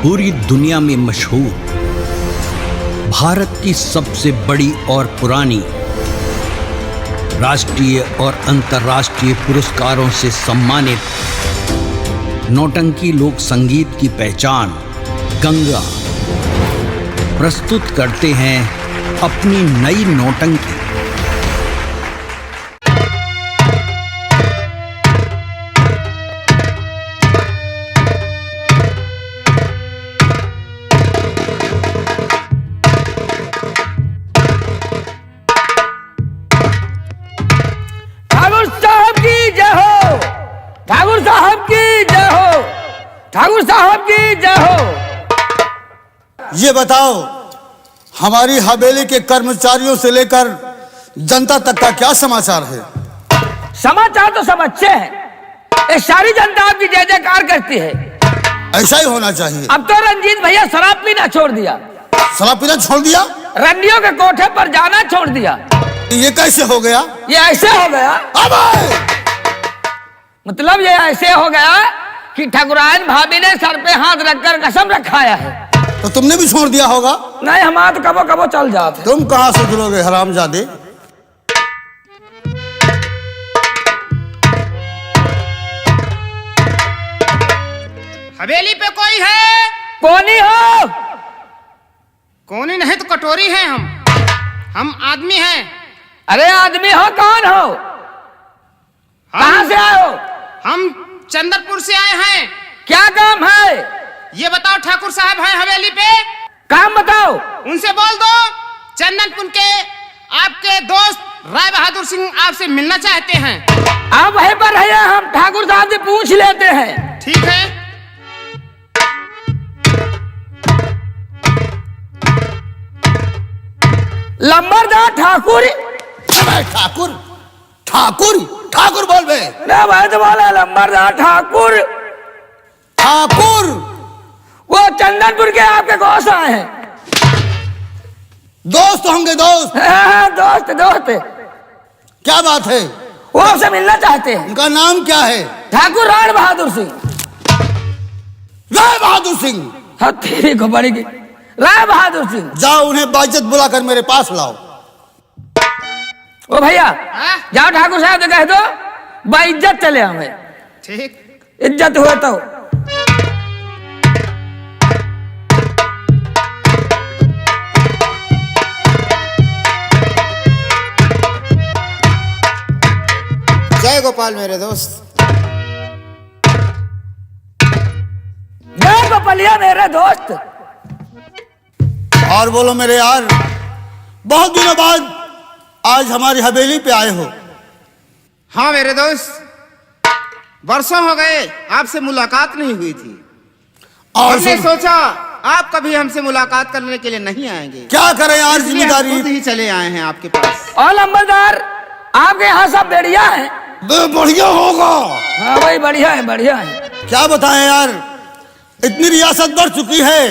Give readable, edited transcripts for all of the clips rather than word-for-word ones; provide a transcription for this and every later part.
पूरी दुनिया में मशहूर, भारत की सबसे बड़ी और पुरानी, राष्ट्रीय और अंतर्राष्ट्रीय पुरस्कारों से सम्मानित नौटंकी लोक संगीत की पहचान गंगा प्रस्तुत करते हैं अपनी नई नौटंकी। ठाकुर साहब की जय हो। ये बताओ, हमारी हवेली के कर्मचारियों से लेकर जनता तक का क्या समाचार है? समाचार तो सब अच्छे हैं। ये सारी जनता आपकी जय जयकार करती है। ऐसा ही होना चाहिए। अब तो रंजीत भैया शराब पीना छोड़ दिया। शराब पीना छोड़ दिया? रंडियों के कोठे पर जाना छोड़ दिया। ये कैसे हो गया? ये ऐसे हो गया। मतलब ये ऐसे हो गया कि ठाकुरायन भाभी ने सर पे हाथ रखकर कसम रखाया है। तो तुमने भी छोड़ दिया होगा? नहीं, हमारा तो कबो कबो चल जाते। तुम कहां से जुड़ोगे हरामजादे? हवेली पे कोई है? कोनी हो? कोनी नहीं तो कटोरी है। हम आदमी हैं। अरे आदमी हो? कौन हो? कहां से आए हो? हम चंदरपुर से आए हैं। क्या काम है? ये बताओ, ठाकुर साहब हैं हवेली पे? काम बताओ। उनसे बोल दो चंदनपुर के आपके दोस्त राय बहादुर सिंह आपसे मिलना चाहते हैं। आप वहीं पर रहिए, हम ठाकुर साहब से पूछ लेते हैं। ठीक है। लंबरदार ठाकुर। ठाकुर ठाकुर ठाकुर बोल बे। भाई तो बोला लंबरदार ठाकुर। ठाकुर वो चंदनपुर के आपके दोस्त आए हैं। दोस्त होंगे? दोस्त? दोस्त दोस्त। क्या बात है? वो आपसे मिलना चाहते हैं। उनका नाम क्या है? ठाकुर राय बहादुर सिंह। राय बहादुर सिंह? हाँ, तेरी को पड़ेगी। राय बहादुर सिंह। जाओ, उन्हें बाइज्जत बुलाकर मेरे पास लाओ। ओ भैया, जाओ ठाकुर साहब से कह दो बाइज्जत चले हमें। ठीक। इज्जत हुए तो। जय गोपाल मेरे दोस्त। जय गोपालिया मेरे दोस्त। और बोलो मेरे यार, बहुत दिनों बाद आज हमारी हवेली पे आए हो। हाँ मेरे दोस्त, वर्षों हो गए आपसे मुलाकात नहीं हुई थी। और हमने सोचा आप कभी हमसे मुलाकात करने के लिए नहीं आएंगे। क्या करें यार, जिम्मेदारी। खुद ही चले आए हैं आपके पास। और लंबरदार, आपके यहाँ सब बढ़िया है? बढ़िया होगा। हाँ भाई, बढ़िया है बढ़िया है। क्या बताएं यार, इतनी रियासत बढ़ चुकी है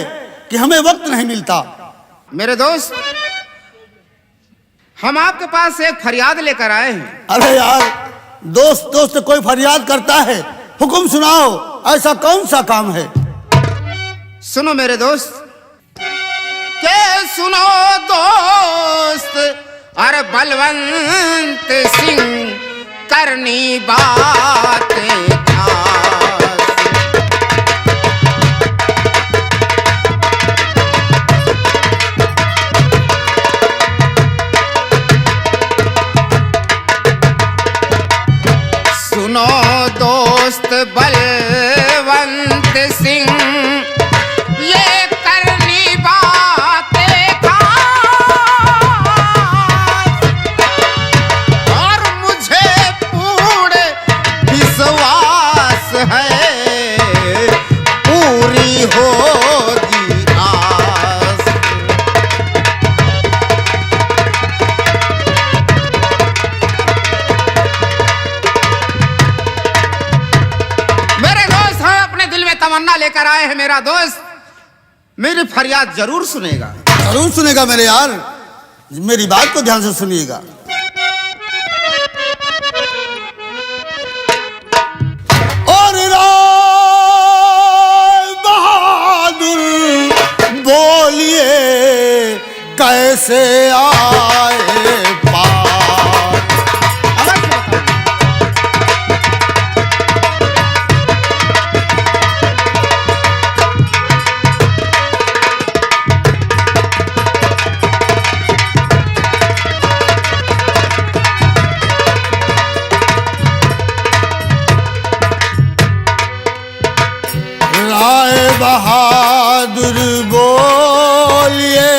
कि हमें वक्त नहीं मिलता। मेरे दोस्त, हम आपके पास एक फरियाद लेकर आए हैं। अरे यार, दोस्त दोस्त कोई फरियाद करता है? हुक्म सुनाओ, ऐसा कौन सा काम है? सुनो मेरे दोस्त। के सुनो दोस्त, अरे बलवंत सिंह करनी बातें खास। सुनो दोस्त बलवंत सिंह, ये करनी बातें खास। और मुझे पूर्ण विश्वास है पूरी होगी आस। मेरे दोस्त, हम अपने दिल में तमन्ना लेकर आए हैं। मेरा दोस्त मेरी फरियाद जरूर सुनेगा। जरूर सुनेगा मेरे यार, मेरी बात को ध्यान से सुनिएगा। और राय बहादुर कैसे आए पार। अवश्य बताऊं। राय बहादुर बोलिए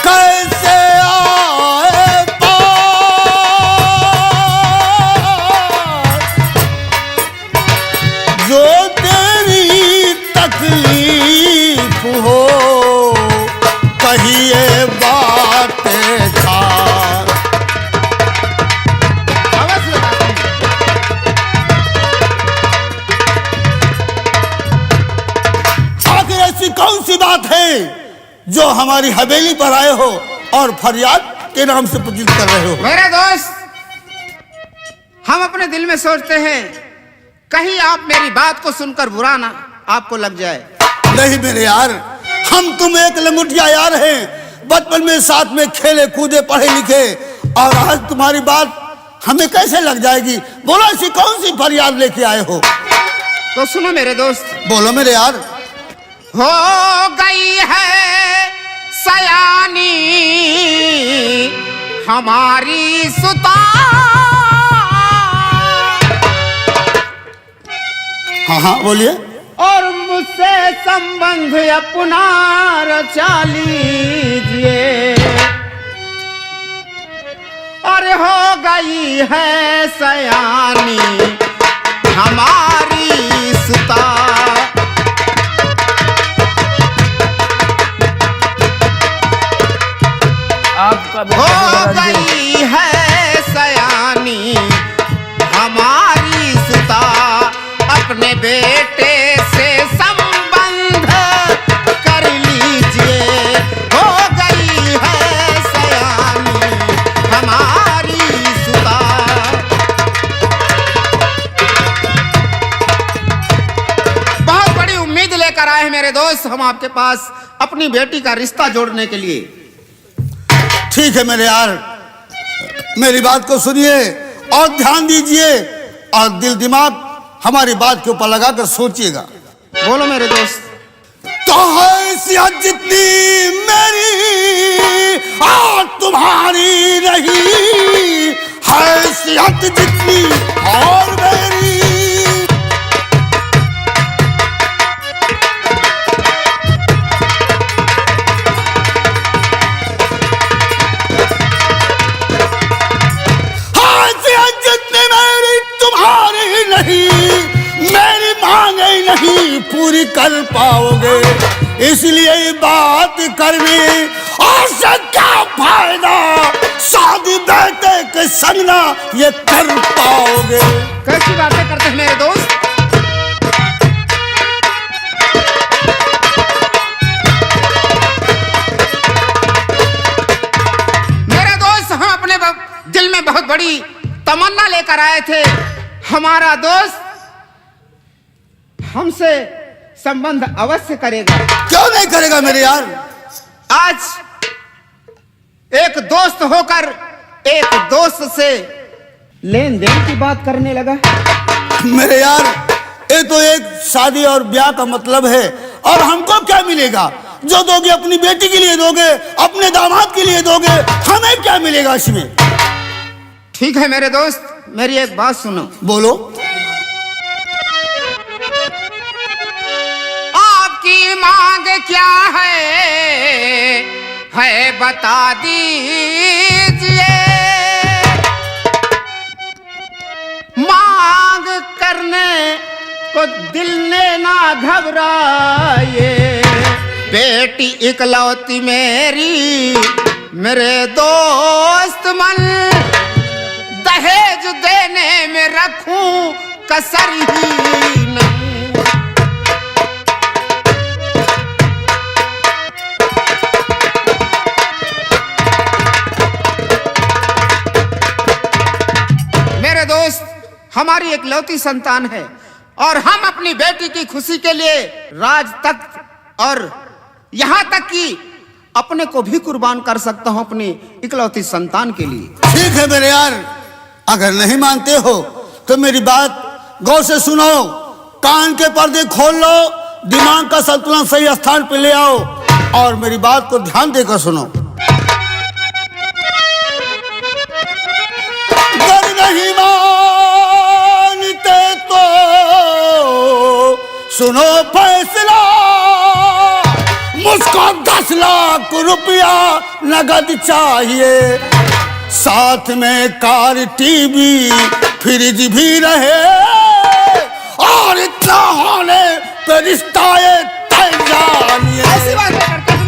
कैसे आए पार। जो तेरी तकलीफ हो कहिए बातें खार। अवश्य बताऊं। आखिर ऐसी कौन सी बात है जो हमारी हवेली पर आए हो और फरियाद के नाम से प्रचलित कर रहे हो। मेरे दोस्त, हम अपने दिल में सोचते हैं कहीं आप मेरी बात को सुनकर बुरा ना आपको लग जाए। नहीं मेरे यार, हम तुम एक लंगुटिया यार हैं, बचपन में साथ में खेले कूदे पढ़े लिखे, और आज तुम्हारी बात हमें कैसे लग जाएगी। बोलो ऐसी कौन सी फरियाद लेके आए हो। तो सुनो मेरे दोस्त। बोलो मेरे यार। हो गई है सयानी हमारी सुता, हाँ हाँ बोलिए। और मुझसे संबंध अपना रचा लीजिए। और हो गई है सयानी हमारी सुता। आपका हो गई है सयानी हमारी सुता, अपने बेटे से संबंध कर लीजिए। हो गई है सयानी हमारी सुता। बहुत बड़ी उम्मीद लेकर आए हैं मेरे दोस्त हम आपके पास अपनी बेटी का रिश्ता जोड़ने के लिए। ठीक है मेरे यार, मेरी बात को सुनिए और ध्यान दीजिए और दिल दिमाग हमारी बात के ऊपर लगाकर सोचिएगा। बोलो मेरे दोस्त। तो हैसियत जितनी मेरी और तुम्हारी रही, हैसियत जितनी और मेरी। हैसियत जितनी मेरी तुम्हारी नहीं, मेरी मांगे नहीं पूरी कर पाओगे। इसलिए बात करने और से क्या फायदा, शादी बेटे के संग ना ये कर पाओगे। कैसी बातें करते हैं मेरे दोस्त। मेरे दोस्त, हम अपने दिल में बहुत बड़ी तमन्ना लेकर आए थे। हमारा दोस्त हमसे संबंध अवश्य करेगा। क्यों नहीं करेगा मेरे यार। आज एक दोस्त होकर एक दोस्त से लेन देन की बात करने लगा। मेरे यार, ये तो एक शादी और ब्याह का मतलब है, और हमको क्या मिलेगा। जो दोगे अपनी बेटी के लिए दोगे, अपने दामाद के लिए दोगे, हमें क्या मिलेगा इसमें। ठीक है मेरे दोस्त, मेरी एक बात सुनो। बोलो। आपकी मांग क्या है बता दीजिए। मांग करने को दिल ने ना घबराए। बेटी इकलौती मेरी, मेरे दोस्त मन, दहेज देने में रखूं कसर ही नहीं। मेरे दोस्त, हमारी इकलौती संतान है और हम अपनी बेटी की खुशी के लिए राज तक और यहां तक कि अपने को भी कुर्बान कर सकता हूं अपनी इकलौती संतान के लिए। ठीक है मेरे यार, अगर नहीं मानते हो तो मेरी बात गौर से सुनो, कान के पर्दे खोल लो, दिमाग का संतुलन सही स्थान पर ले आओ और मेरी बात को ध्यान देकर सुनो। अगर नहीं मानते तो सुनो फैसला, मुझको 10 लाख रुपया नगद चाहिए, साथ में कार, टीवी, फ्रिज भी रहे और इतना होने पे रिश्ता तय जानिए। ऐसी बात करते हैं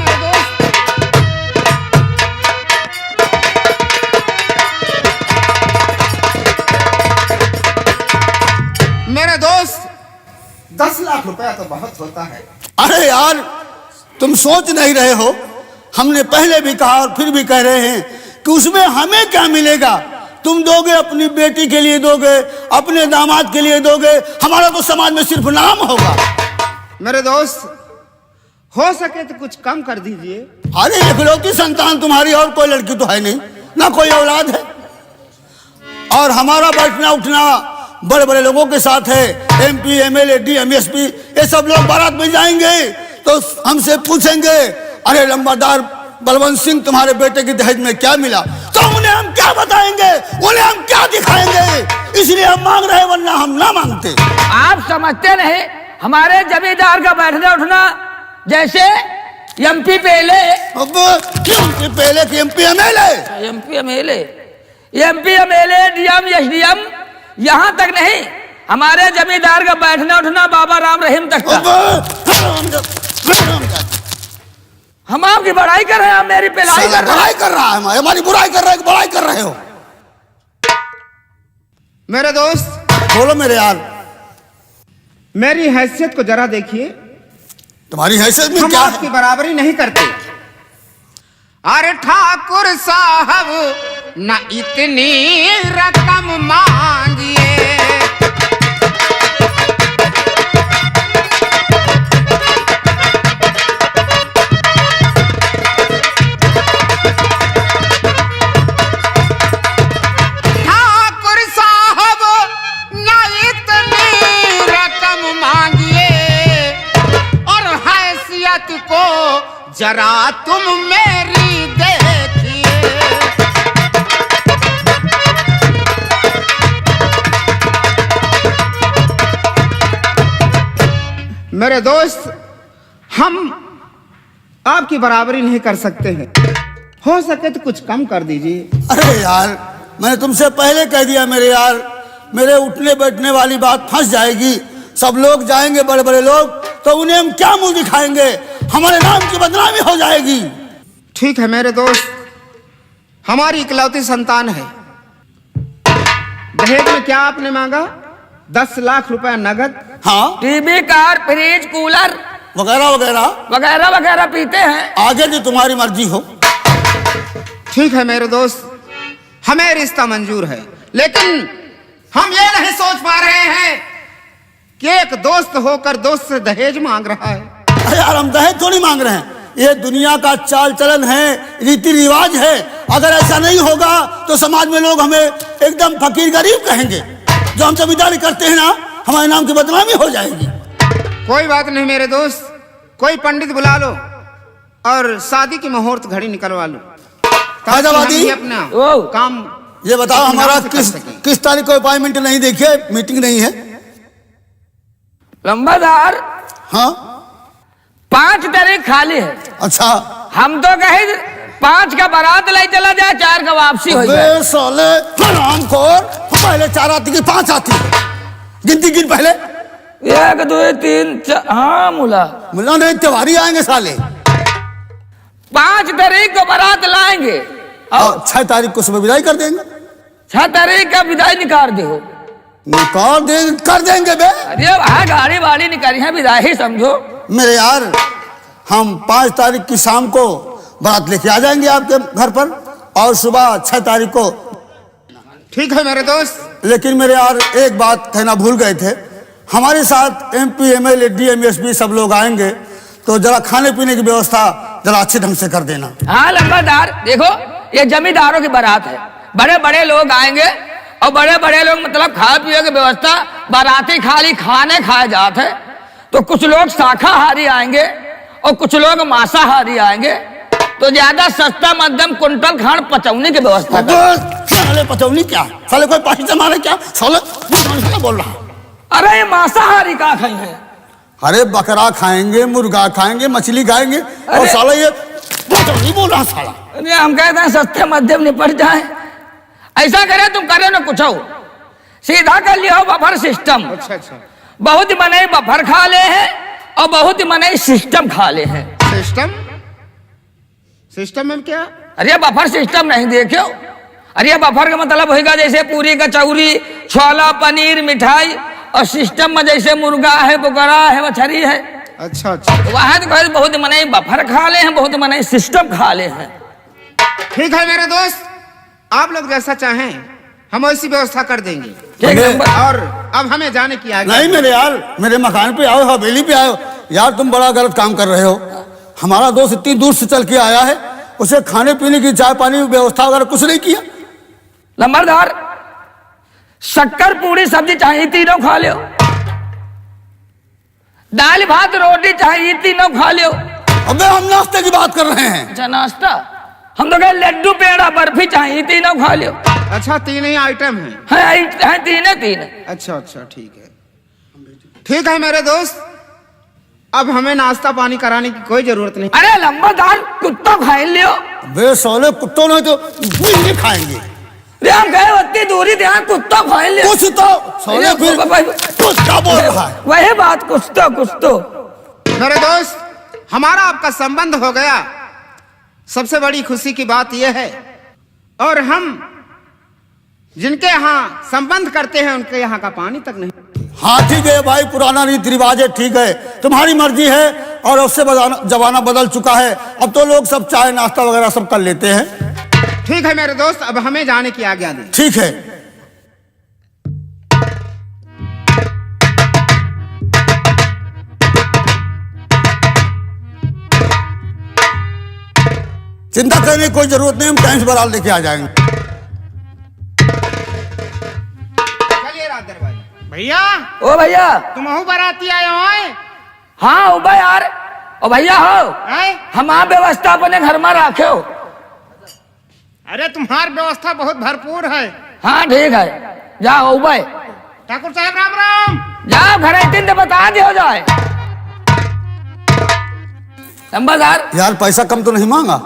मेरे दोस्त। 10 लाख रुपया तो बहुत होता है। अरे यार, तुम सोच नहीं रहे हो, हमने पहले भी कहा और फिर भी कह रहे हैं कि उसमें हमें क्या मिलेगा। तुम दोगे, अपनी बेटी के लिए दोगे, अपने दामाद के लिए दोगे, हमारा तो समाज में सिर्फ नाम होगा। मेरे दोस्त, हो सके तो कुछ कम कर दीजिए। अरे इकलौती संतान तुम्हारी, और कोई लड़की तो है नहीं, ना कोई औलाद है, और हमारा बैठना उठना बड़े बड़े लोगों के साथ है। MP, MLA, DM, SP ये सब लोग बारात में जाएंगे तो हमसे पूछेंगे, अरे लंबादार बलवंत सिंह तुम्हारे बेटे की दहेज में क्या मिला, तो उन्हें हम क्या बताएंगे, उन्हें हम क्या दिखाएंगे। इसलिए हम मांग रहे, वरना हम ना मांगते। आप समझते नहीं, हमारे जमींदार का बैठना उठना जैसे MP पहले, अब MP पहले कि MP MLA, DM, SDM यहाँ तक नहीं, हमारे जमींदार का बैठना उठना बाबा राम रहीम तक था। हम आपकी बड़ाई कर रहे हैं, आप मेरी पिलाई कर रहे हैं। बड़ाई कर रहा है, हमारी बुराई कर रहे हैं, बड़ाई कर रहे हो। मेरे दोस्त, बोलो मेरे यार, मेरी हैसियत को जरा देखिए। तुम्हारी हैसियत में हम क्या आपकी बराबरी नहीं करते। अरे ठाकुर साहब न इतनी रकम मांगिए, ठाकुर साहब न इतनी रकम मांगिए, और हैसियत को जरा तुम मेरी देखिए। मेरे दोस्त, हम आपकी बराबरी नहीं कर सकते हैं, हो सके तो कुछ कम कर दीजिए। अरे यार, मैंने तुमसे पहले कह दिया मेरे यार, मेरे उठने बैठने वाली बात फंस जाएगी। सब लोग जाएंगे, बड़े बड़े लोग, तो उन्हें हम क्या मुंह दिखाएंगे, हमारे नाम की बदनामी हो जाएगी। ठीक है मेरे दोस्त, हमारी इकलौती संतान है। दहेज में क्या आपने मांगा? 10 लाख रुपया नगद। हाँ, टीवी, कार, फ्रिज, कूलर वगैरह वगैरह वगैरह वगैरह पीते हैं। आगे जो तुम्हारी मर्जी हो। ठीक है मेरे दोस्त, हमें रिश्ता मंजूर है, लेकिन हम ये नहीं सोच पा रहे हैं कि एक दोस्त होकर दोस्त से दहेज मांग रहा है। अरे यार, हम दहेज थोड़ी मांग रहे हैं, ये दुनिया का चाल चलन है, रीति रिवाज है। अगर ऐसा नहीं होगा तो समाज में लोग हमें एकदम फकीर गरीब कहेंगे। जो हम जमींदारी करते हैं ना, हमारे नाम की बदनामी हो जाएगी। कोई बात नहीं मेरे दोस्त, कोई पंडित बुला लो और शादी की मुहूर्त घड़ी निकलवा लो, ताकि हम भी अपना काम। ये बताओ, हमारा किस तारीख को अपॉइंटमेंट नहीं देखी है, मीटिंग नहीं है? लंबादार, हाँ, 5 तारीख खाली है। अच्छा, हम तो कहे 5 का बारात ले चला जाए, 4 का वापसी हो जाए। साले हरामखोर, पहले 4 आती की 5 आती, गिनती गिन पहले। 1 2 3 4, हाँ मुला नहीं, त्योहारी आएंगे साले। 5 तारीख को बारात लाएंगे और 6 तारीख को सुबह विदाई कर देंगे। 6 तारीख का विदाई निकाल दो। निकाल देंगे, कर देंगे बे। अरे वहाँ गाड़ी वाड़ी निकाली है, विदाई ही समझो। मेरे यार, हम 5 तारीख की शाम को बारात लेके आ जाएंगे आपके घर पर, और सुबह 6 तारीख को। ठीक है मेरे दोस्त, लेकिन मेरे यार, एक बात कहना भूल गए थे, हमारे साथ MP, MLA, DM, SP सब लोग आएंगे, तो जरा खाने पीने की व्यवस्था जरा अच्छे ढंग से कर देना। हाँ लंबादार, देखो ये जमींदारों की बारात है, बड़े बड़े लोग आएंगे और बड़े बड़े लोग मतलब खाए पिए की व्यवस्था, बाराती खाली खाने खाए जाते हैं। तो कुछ लोग शाकाहारी आएंगे और कुछ लोग मांसाहारी आएंगे, तो ज्यादा सस्ता मध्यम कुंटल खान पचौनी की व्यवस्था कर। साले पचौनी क्या, साले कोई पानी से मारे क्या, साले बोल रहा। अरे ये मांसाहारी का खाएंगे, अरे बकरा खाएंगे, मुर्गा खाएंगे, मछली खाएंगे, और अरे- साला ये पचौनी बोल रहा साला। अरे हम कहते हैं सस्ते मध्यम निपट जाए। ऐसा करे तुम करे ना कुछ हो, सीधा कर लियो बफर सिस्टम। अच्छा अच्छा, बहुत मने बफर खा ले हैं और बहुत मने सिस्टम खा ले हैं। सिस्टम, सिस्टम में क्या? अरे बफर सिस्टम नहीं देखो, अरे बफर का मतलब होगा जैसे पूरी कचौरी, छोला, पनीर, मिठाई, और सिस्टम में जैसे मुर्गा है, बकरा है, मछली है। अच्छा अच्छा, वहां तो बहुत मने बफर खा ले हैं, बहुत मने सिस्टम खा ले हैं। ठीक है मेरे दोस्त, आप लोग जैसा चाहें हम वैसी व्यवस्था कर देंगे। ठीक है। और अब हमें जाने की आज्ञा। नहीं मेरे यार, मेरे मकान पे आओ, हवेली पे आओ यार, तुम बड़ा गलत काम कर रहे हो। हमारा दोस्त इतनी दूर से चल के आया है, उसे खाने पीने की चाय पानी की व्यवस्था वगैरह कुछ नहीं किया। नंबरदार, शक्कर पूरी सब्जी चाहिए तीनों खा लो, दाल भात रोटी चाहिए तीनों खा लो। अबे हम नाश्ते की बात कर रहे हैं। अच्छा नाश्ता, हम तो कहे लड्डू पेड़ा बर्फी चाहिए तीनों खा लो। अच्छा, तीन ही आइटम हैं। है तीन। अच्छा अच्छा, ठीक है, ठीक है मेरे दोस्त, अब हमें नाश्ता पानी कराने की कोई जरूरत नहीं। अरे लंबादार, कुत्ता खाए लियो। बे साले कुत्तों ने तो बिल्ली खाएंगे। रे हम गए उतनी दूरी ध्यान, कुत्ता खाए लियो। कुछ तो साले फिर कुछ क्या बोल रहा है। वही बात, कुछ तो। मेरे दोस्त, हमारा आपका संबंध हो गया, सबसे बड़ी खुशी की बात यह है। और हम जिनके यहाँ संबंध करते हैं उनके यहाँ का पानी तक नहीं। हाँ ठीक है भाई, पुराना रीति रिवाज है, ठीक है, तुम्हारी मर्जी है। और उससे जमाना बदल चुका है, अब तो लोग सब चाय नाश्ता वगैरह सब कर लेते हैं। ठीक है मेरे दोस्त, अब हमें जाने की आज्ञा दें। ठीक है। चिंता करने की कोई जरूरत नहीं, हम टाइम से बारात लेके आ जाएंगे। चलिए रात दरबार। भैया, ओ भैया, तुम अहू बाराती आए हो? हाँ उबा यार, ओ भैया हो, आए? हम आप व्यवस्था अपने घर में रखे हो। अरे तुम्हारी व्यवस्था बहुत भरपूर है। हाँ ठीक है, जाओ उबा, ठाकुर साहब राम राम। जाओ घर तीन तो बता दियो जाए। नंबरदार, यार पैसा कम तो नहीं मांगा?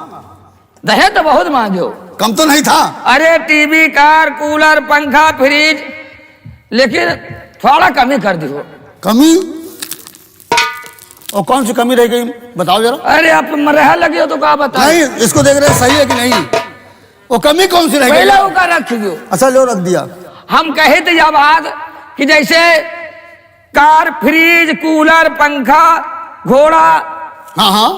दहेज तो बहुत मांगो। कम तो नहीं था? अरे टीवी, कार, कूलर, पंखा, फ्रिज, लेकिन थोड़ा कमी कर दियो। कमी? और कौन सी कमी रह गई बताओ जरा। अरे आप मरहा लगे हो तो क्या बताओ। नहीं, इसको देख रहे सही है कि नहीं, वो कमी कौन सी रह गई? पहले का रख दियो। अच्छा लो रख दिया। हम कहे थे यह बात कि जैसे कार, फ्रिज, कूलर, पंखा, घोड़ा, हाँ हाँ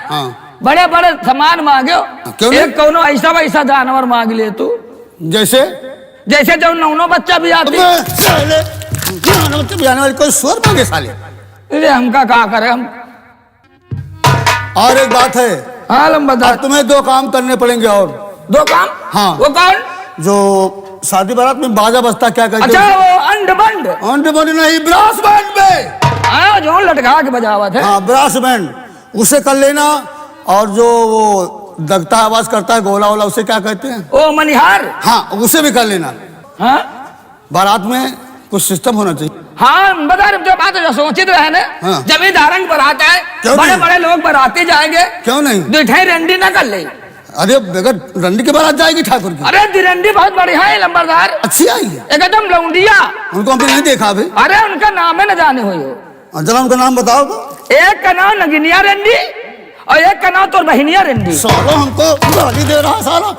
हाँ, बड़े बड़े सामान मांगो। क्यों नहीं? एक कौनो ऐसा वैसा जानवर मांग ले तू, जैसे जैसे जो नौनो बच्चा भी आते। आने वाली कोई स्वर मांगे साले। अरे हमका क्या करे हम। और एक बात है, हाँ लंबादार, अब तुम्हें दो काम करने पड़ेंगे। और दो काम? हाँ। वो कौन? जो शादी बारात में बाजा बजता क्या कहते अच्छा वो अंड बंड। अंड बंड नहीं, ब्रास बैंड में। हाँ जो लटका के बजावत है। हाँ ब्रास बैंड, उसे कर लेना। और जो वो दगता आवाज करता है गोला वोला, उसे क्या कहते हैं? ओ मनिहार। हाँ उसे भी कर लेना। हाँ बारात में कुछ सिस्टम होना चाहिए। हाँ बता रहे जो बात जो सोचित रहे ना। हाँ। जमींदारंग बरात है, क्यों बड़े नहीं? बड़े लोग बराती जाएंगे। क्यों नहीं? दुठे रंडी ना कर ले। अरे बगैर रंडी के बारात जाएगी ठाकुर की। अरे दिरंडी बहुत बढ़िया है लंबरदार, अच्छी आई है। एकदम लौंडिया। उनको हमने नहीं देखा अभी। अरे उनका नाम है न जाने हुई हो। जरा उनका नाम बताओ तो। एक का नाम नगिनिया रेंडी और एक का नाम तो बहनिया रेंडी। सालो हमको गाली दे रहा साला,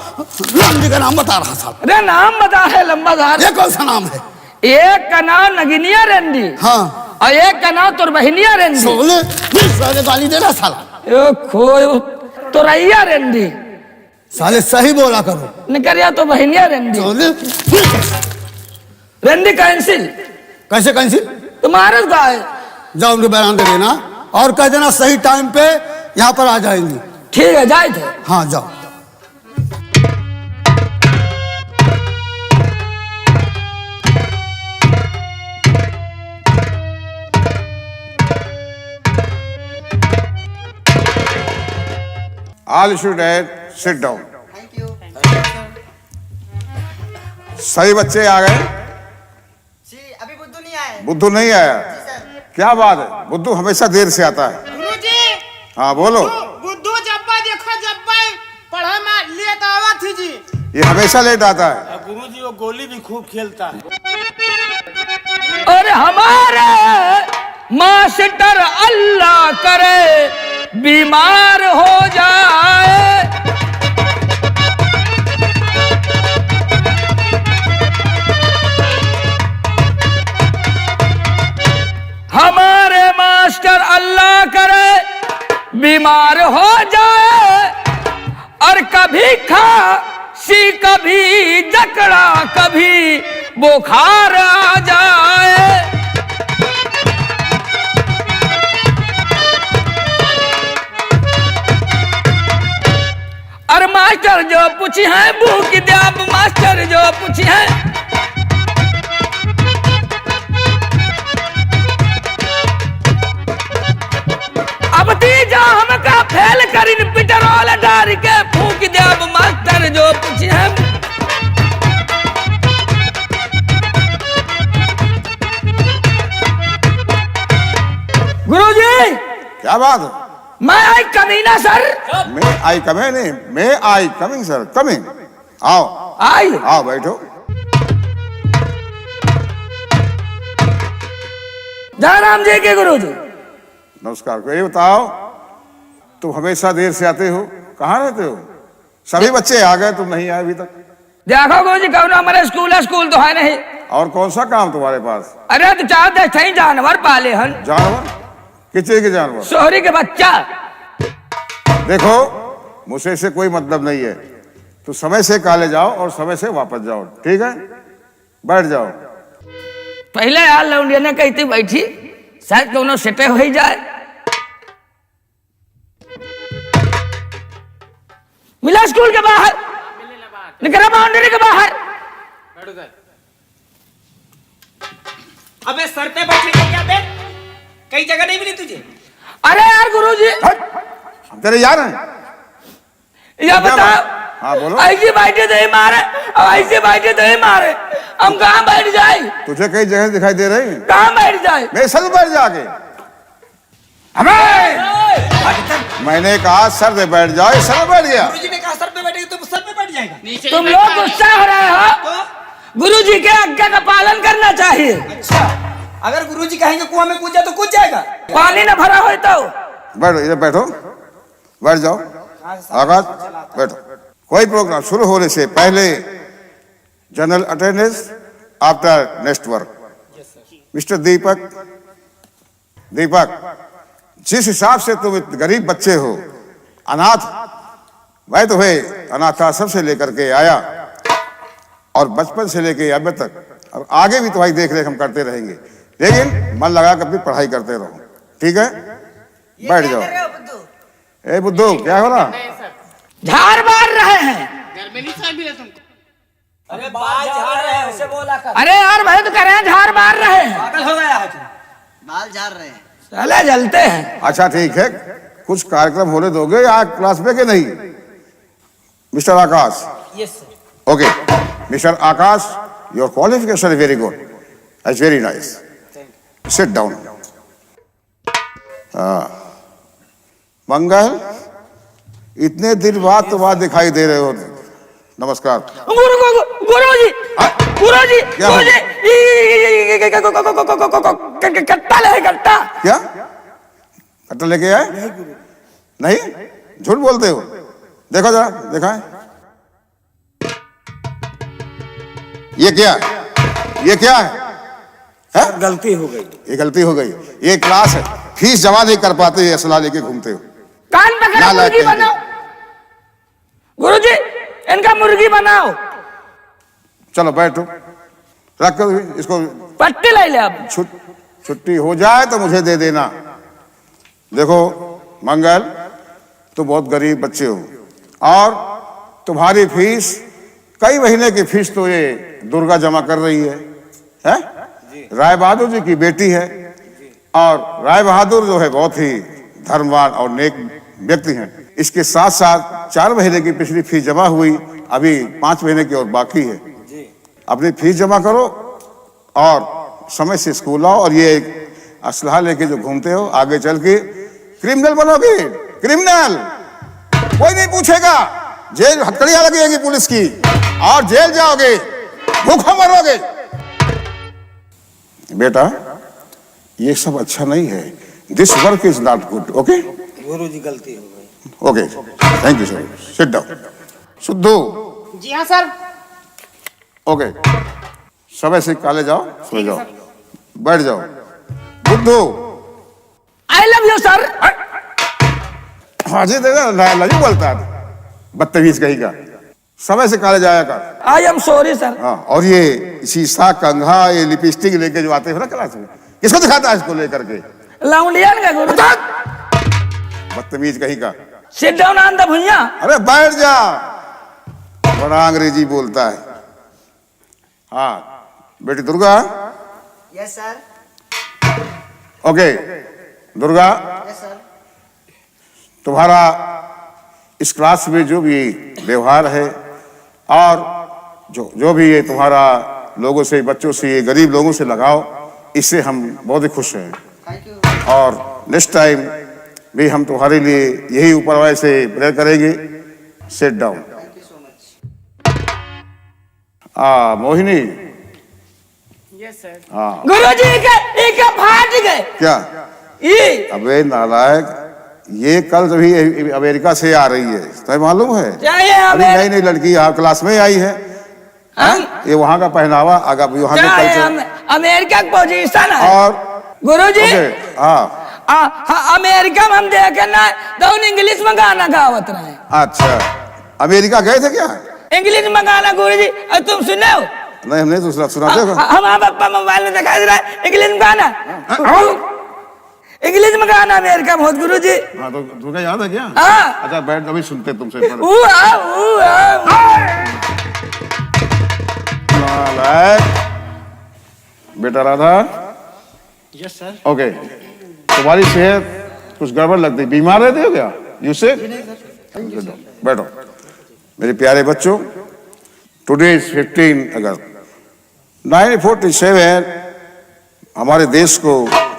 रंडी का नाम बता रहा साला। अरे नाम बता है लंबादार। ये कौन सा नाम है? एक का नाम नगिनिया रेंडी हाँ, और एक का नाम तो बहनिया रेंडी। साले गाली दे रहा साला। खो तो रैया रेंडी। साले सही बोला करो। निकलिया तो बहनिया रेंडी। रेंडी कैंसिल। कैसे कैंसिल? तुम्हारे गाय जाओ उनके बयान दे देना और कह देना सही टाइम पे यहाँ पर आ जाएंगी। ठीक है जाए थे। हाँ जाओ। All students sit down. सही बच्चे आ गए? जी अभी बुद्धू नहीं आए। बुद्धू नहीं आया? क्या बात है, बुद्धू हमेशा देर से आता है। गुरुजी हाँ बोलो। बुद्धू जब्बा देखो जब्बा पढ़े में लेट आवा थी जी। ये हमेशा लेट आता है। गुरुजी वो गोली भी खूब खेलता है। और हमारे मास्टर अल्लाह करे बीमार हो जाए, हमारे मास्टर अल्लाह करे बीमार हो जाए, और कभी खांसी कभी जकड़ा कभी बुखार आ जाए। और मास्टर जो पूछी है भूख द्याब, मास्टर जो पूछी है अब तीजा हमका फेल करिन पिटरोल डार के फूक द्याब, मास्टर जो पूछी है। गुरुजी क्या बात है? मैं आई कमीना सर। मैं आई कमिंग नहीं, मैं आई कमिंग सर, कमिंग। आओ आई आओ बैठो। जयराम जी के गुरुजी। नमस्कार। ये बताओ, तुम हमेशा देर से आते हो, कहाँ रहते हो? सभी बच्चे आ गए, तुम नहीं आए अभी तक। देखो गुरुजी कौन हमारे स्कूल तो है नहीं। और कौन सा काम तुम्हारे पास? अरे तो चार देख जानवर पाले हन। जानवर? किस चीज के जानवर? सोहरी के बच्चा। देखो मुझसे इससे कोई मतलब नहीं है, तो समय से कॉलेज जाओ और समय से वापस जाओ, ठीक है? बैठ जाओ। पहले यार लौंडिया ने कहती बैठी, शायद दोनों सेटे हो ही जाए। मिला स्कूल के बाहर, निकला बाउंड्री के बाहर। अबे सर पे बैठे क्या बे? कई जगह नहीं मिली तुझे? अरे यार गुरुजी हम तेरे यार हैं। ये बताओ, हाँ बोलो। ऐसी बैठे तो ही मारे और ऐसे बैठे तो ही मारे, हम कहाँ बैठ जाए? तुझे कई जगह दिखाई दे रही है, कहाँ बैठ जाए? मेरे सर बैठ जाके। हमें मैंने कहा सर पे बैठ जाओ, ये सर पे बैठ गया। गुरुजी ने कहा सर पे बैठेगा तो सर पे बैठ जाएगा। तुम लोग गुस्सा हो रहे हो, गुरुजी के आज्ञा का पालन करना चाहिए। अच्छा, अगर गुरुजी कहेंगे कुआं में कूद जा तो कूद जाएगा। पानी न भरा हो तो बैठो, इधर बैठो, बैठ जाओ। आकाश बैठो। कोई प्रोग्राम शुरू होने से पहले general attendance after next work. Mister Deepak, जिस हिसाब से तुम गरीब बच्चे हो, अनाथ, मैं तुम्हें अनाथ आश्रम से लेकर के आया और बचपन से लेके अब तक, और आगे भी तुम्हारी देख रेख हम करते रहेंगे, लेकिन मन लगा कर अपनी पढ़ाई करते रहो, ठीक है? बैठ जाओ। ए बुद्धू, क्या हो रहा? झाड़ मार रहे हैं। अरे बाल झाड़ रहे हैं, उसे बोला कर। अरे यार भाई तो कह रहे हैं झाड़ मार रहे हैं। पागल हो गया है तू। बाल झाड़ रहे हैं। साले जलते हैं। अच्छा ठीक है, कुछ कार्यक्रम होने दोगे आज क्लास में कि नहीं? Mister Akash. Yes sir. Okay mister Akash, your qualification is very good, it's very nice, sit down. Mangal, इतने दिन बाद तुम आज दिखाई दे रहे हो। नमस्कार। गुरुजी, गुरुजी, क्या हो? कट्टा ले कट्टा। क्या कट्टा लेके आए? नहीं, झूठ बोलते हो। देखो जरा, दिखाएं। ये क्या है? गलती हो गई। ये गलती हो गई। ये क्लास है, फीस जमा नहीं कर पाते, असला लेके घूमते हो। कान पकड़ो, ना मुर्गी लाते हैं। बनाओ। गुरुजी इनका मुर्गी बनाओ। चलो बैठो, रख कर इसको। पट्टी ले ले अब। छुट्टी हो जाए तो मुझे दे देना। देखो मंगल, तो बहुत गरीब बच्चे हो, और तुम्हारी फीस, कई महीने की फीस तो ये दुर्गा जमा कर रही है? राय बहादुर जी की बेटी है, और राय बहादुर जो है बहुत ही धर्मवान और नेक व्यक्ति हैं। इसके साथ साथ 4 महीने की पिछली फीस जमा हुई, अभी 5 महीने की और बाकी है। अपनी फीस जमा करो और समय से स्कूल आओ, और ये असलहा लेके जो घूमते हो, आगे चल के क्रिमिनल बनोगे। क्रिमिनल कोई नहीं पूछेगा, जेल हथकड़ियां लगेगी पुलिस की, और जेल जाओगे, भूखा मरोगे। बेटा ये सब अच्छा नहीं है, this work is not good. Okay गुरुजी गलती हो गई। Okay, thank you sir, sit down. शुद्धू। जी हाँ सर। ओके, समय से कॉलेज जाओ, सो जाओ, बैठ जाओ। बुद्धू। I love you sir. हाजी देखा लजी बोलता है, बदतमीज कहीं का। समय से कॉलेज आया कर। I am sorry sir. हाँ, और ये शीशा, कंघा, ये लिपस्टिक लेके जो आते हैं ना क्लास में, किसको दिखाता है इसको लेकर के? लाउंडियन का गुरु। बदतमीज कहीं का। सिट डाउन ऑन द भुइया। अरे बैठ जा, बड़ा अंग्रेजी बोलता है। हाँ बेटी Durga. Yes sir. Okay Durga, yes sir. तुम्हारा इस क्लास में जो भी व्यवहार है, और जो भी ये तुम्हारा लोगों से, बच्चों से, ये गरीब लोगों से लगाओ, इससे हम बहुत ही खुश हैं। Thank you. और नेक्स्ट टाइम भी हम तुम्हारे लिए यही ऊपर वाले से प्रेयर करेंगे। Set down. Thank you so much. Mohini. Yes sir. हाँ गुरुजी के फाट गए। क्या? ये अबे नालायक, ये कल जब अमेरिका से आ रही है, तुम्हें मालूम है? चाहिए अभी हमें। नई नई लड़की यहाँ क्लास में आई है। ये वहाँ का पहनावा, आगा वहाँ का कल्चर, अमेरिका की पोजीशन है। और गुरुजी ओके, हाँ अमेरिका में हम देखे ना तो इंग्लिश में गाना गावत रहे। अच्छा, अमेरिका गए थे क्या? इंग्लिश में गाना गुरुजी, और तुम सुने हो? नहीं, हमने तो सुनाते हो। हमारा पापा मोबाइल में दिखाई दे रहा है इंग्लिश में गाना। इंग्लिश में गाना अमेरिका में होत गुरुजी। हाँ तो तुम्हें याद है क्या? हाँ। अच्छा बैठ, अभी सुनते तुमसे। बेटा राधा। Yes sir. ओके, तुम्हारी सेहत कुछ गड़बड़ लगती, बीमार रहते हो क्या? यू से बैठो। मेरे प्यारे बच्चों, टुडे इज 15 अगस्त 1947 हमारे देश को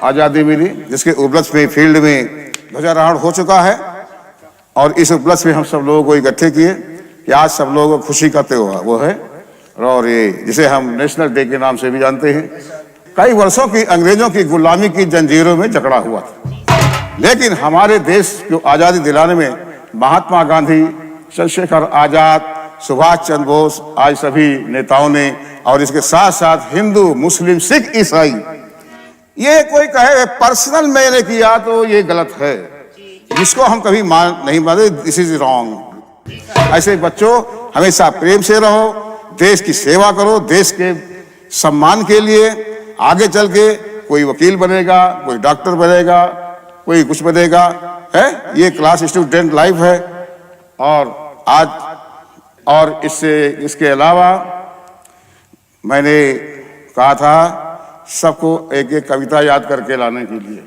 आजादी मिली, जिसके उपलक्ष्य में फील्ड में ध्वजारोहण हो चुका है। और इस उपलक्ष्य में हम सब लोगों को इकट्ठे किए कि आज सब लोगों को खुशी का त्योहार वो है, और ये जिसे हम नेशनल डे के नाम से भी जानते हैं। कई वर्षों की अंग्रेजों की गुलामी की जंजीरों में जकड़ा हुआ था, लेकिन हमारे देश को आजादी दिलाने में महात्मा गांधी, चंद्रशेखर आजाद, सुभाष चंद्र बोस, आज सभी नेताओं ने, और इसके साथ साथ हिंदू, मुस्लिम, सिख, ईसाई, ये कोई कहे पर्सनल मैंने किया तो ये गलत है, जिसको हम कभी नहीं मानते, दिस इज रॉन्ग। ऐसे बच्चों हमेशा प्रेम से रहो, देश की सेवा करो, देश के सम्मान के लिए। आगे चल के कोई वकील बनेगा, कोई डॉक्टर बनेगा, कोई कुछ बनेगा, है ये क्लास स्टूडेंट लाइफ है। और आज, और इसके अलावा मैंने कहा था सबको एक एक कविता याद करके लाने के लिए।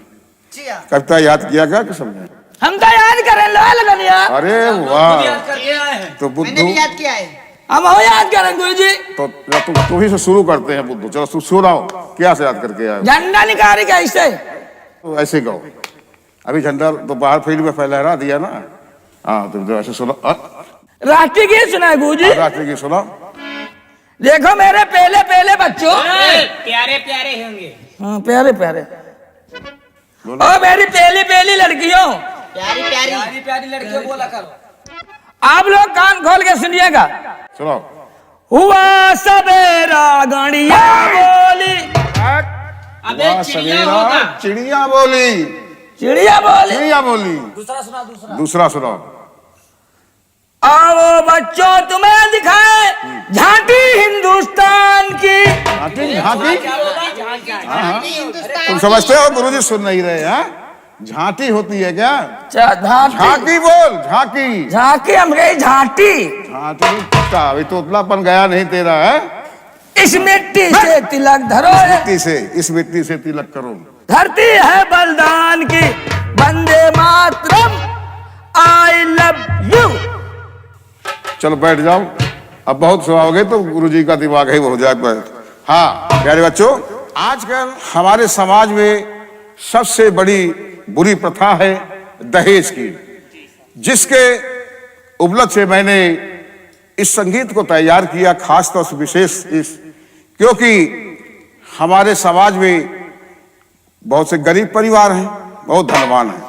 जी हाँ। कविता याद किया क्या कि सबने? हम तो याद करें लगनिया। अरे वाह, याद करके आए हैं। तो मैंने बुद्धू, भी याद किया है। हम हो याद करें गुरुजी। तो तुम ही से शुरू करते हैं बुद्धू। चलो तू सुनाओ, क्या से याद करके आए? झंडा निकाली कैसे? तो ऐसे गाओ। अभी झंडा तो बाहर फील्ड में फहरा दिया ना। हाँ तो ऐसे सुनो। राष्ट्रीय गीत सुना है गुरुजी। राष्ट्रीय गीत सुनाओ। देखो मेरे पहले पहले बच्चों, प्यारे प्यारे होंगे। हाँ प्यारे प्यारे, और मेरी पहली पहली लड़कियों, प्यारी प्यारी। प्यारी प्यारी लड़कियों बोला करो। आप लोग कान खोल के सुनिएगा। सुनाओ। हुआ सवेरा गणिया बोली, अबे वाह, चिड़िया सवेरा होगा। चिड़िया बोली, चिड़िया बोली। चिड़िया बोली। दूसरा सुना, दूसरा। दूसरा सुनाओ। आओ बच्चों तुम्हें दिखाए झांकी हिंदुस्तान की। झांकी झांकी। क्या बोला? जहाँ क्या है? हाँ, हाँ। तुम समझते हो गुरुजी सुन नहीं रहे हैं? झांटी होती है क्या? झांकी झांकी बोल, झांकी। झांकी हम गई झांटी। झांटी का अभी तो उतलापन गया नहीं तेरा है। इस मिट्टी से तिलक धरो, इस मिट्टी से तिलक करो। धरती है बलिदान की, वंदे मातरम, आई लव यू। चलो बैठ जाओ, अब बहुत सुनाओगे तो गुरुजी का दिमाग ही हो जाए। हाँ प्यारे बच्चों, आजकल हमारे समाज में सबसे बड़ी बुरी प्रथा है दहेज की, जिसके उपलक्ष्य से मैंने इस संगीत को तैयार किया, खासतौर से विशेष क्योंकि हमारे समाज में बहुत से गरीब परिवार हैं, बहुत धनवान हैं।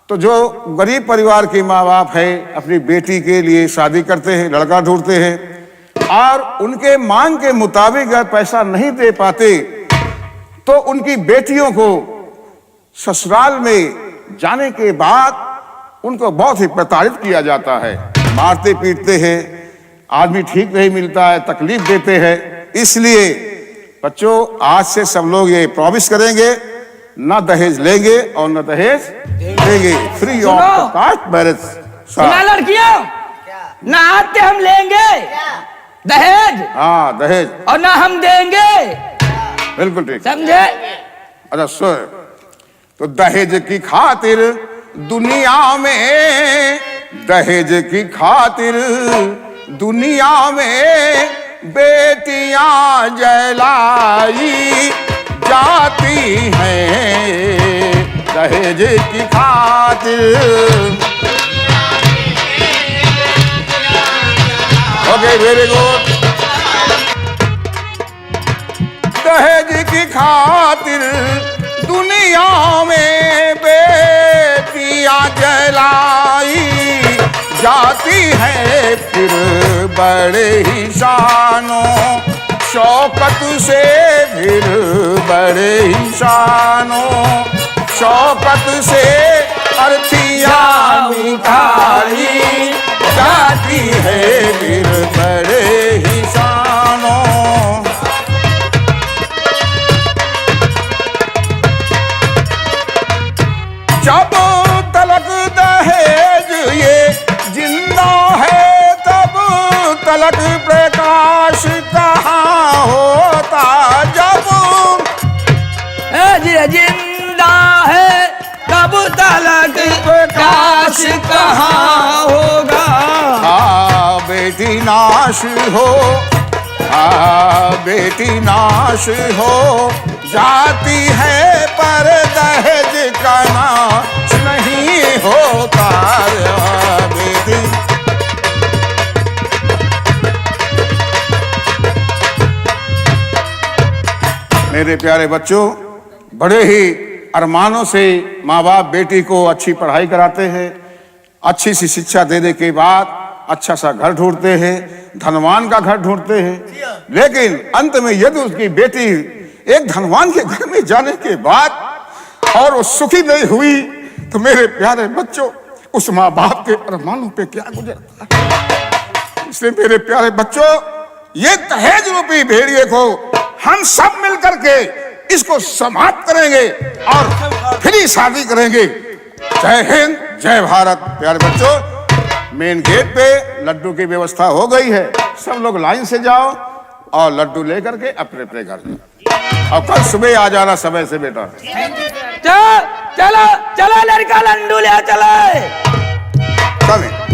तो जो गरीब परिवार के माँ बाप है अपनी बेटी के लिए शादी करते हैं, लड़का ढूंढते हैं और उनके मांग के मुताबिक अगर पैसा नहीं दे पाते तो उनकी बेटियों को ससुराल में जाने के बाद उनको बहुत ही प्रताड़ित किया जाता है, मारते पीटते हैं, आदमी ठीक नहीं मिलता है, तकलीफ देते हैं। इसलिए बच्चों आज से सब लोग ये प्रॉमिस करेंगे, ना दहेज लेंगे और ना दहेज देंगे। Free of caste marriage. सुना लड़कियों, ना आते हम लेंगे दहेज, हाँ दहेज, और ना हम देंगे। बिल्कुल ठीक, समझे? अच्छा सुन, तो दहेज की खातिर दुनिया में, दहेज की खातिर दुनिया में बेटियां जलाई जाती हैं, दहेज की खातिर। Okay very good. दहेज की खातिर दुनिया में बेटियां जलाई जाती है, फिर बड़े ही शानों शौकत से, फिर बड़े ही शानों शौकत से अर्थियां उठाई जाती है, फिर बड़े ही शानों। जब तलक दहेज ये जिंदा है, तब तलक प्रकाश कहाँ होता। जब जिंदा है तब तलक प्रकाश कहाँ होगा। बेटी नाश हो, बेटी नाश हो जाती है, पर दहेज का नाश नहीं होता। बेटी मेरे प्यारे बच्चों, बड़े ही अरमानों से माँ बाप बेटी को अच्छी पढ़ाई कराते हैं, अच्छी सी शिक्षा देने के बाद अच्छा सा घर ढूंढते हैं, धनवान का घर ढूंढते हैं। लेकिन अंत में यदि उसकी बेटी एक धनवान के घर में जाने के बाद और वो सुखी नहीं हुई तो मेरे प्यारे बच्चों उस माँ बाप के अरमानों पे क्या गुजरता है। इसलिए मेरे प्यारे बच्चों, ये दहेज रूपी भेड़िए को हम सब मिलकर के इसको समाप्त करेंगे और फिर ही शादी करेंगे। जय हिंद, जय भारत। प्यारे बच्चों, मेन गेट पे लड्डू की व्यवस्था हो गई है, सब लोग लाइन से जाओ और लड्डू लेकर के अपने अपने घर जाओ। और कल सुबह आ जाना समय से बेटा। चलो चलो लड़का लड्डू ले चले। चले।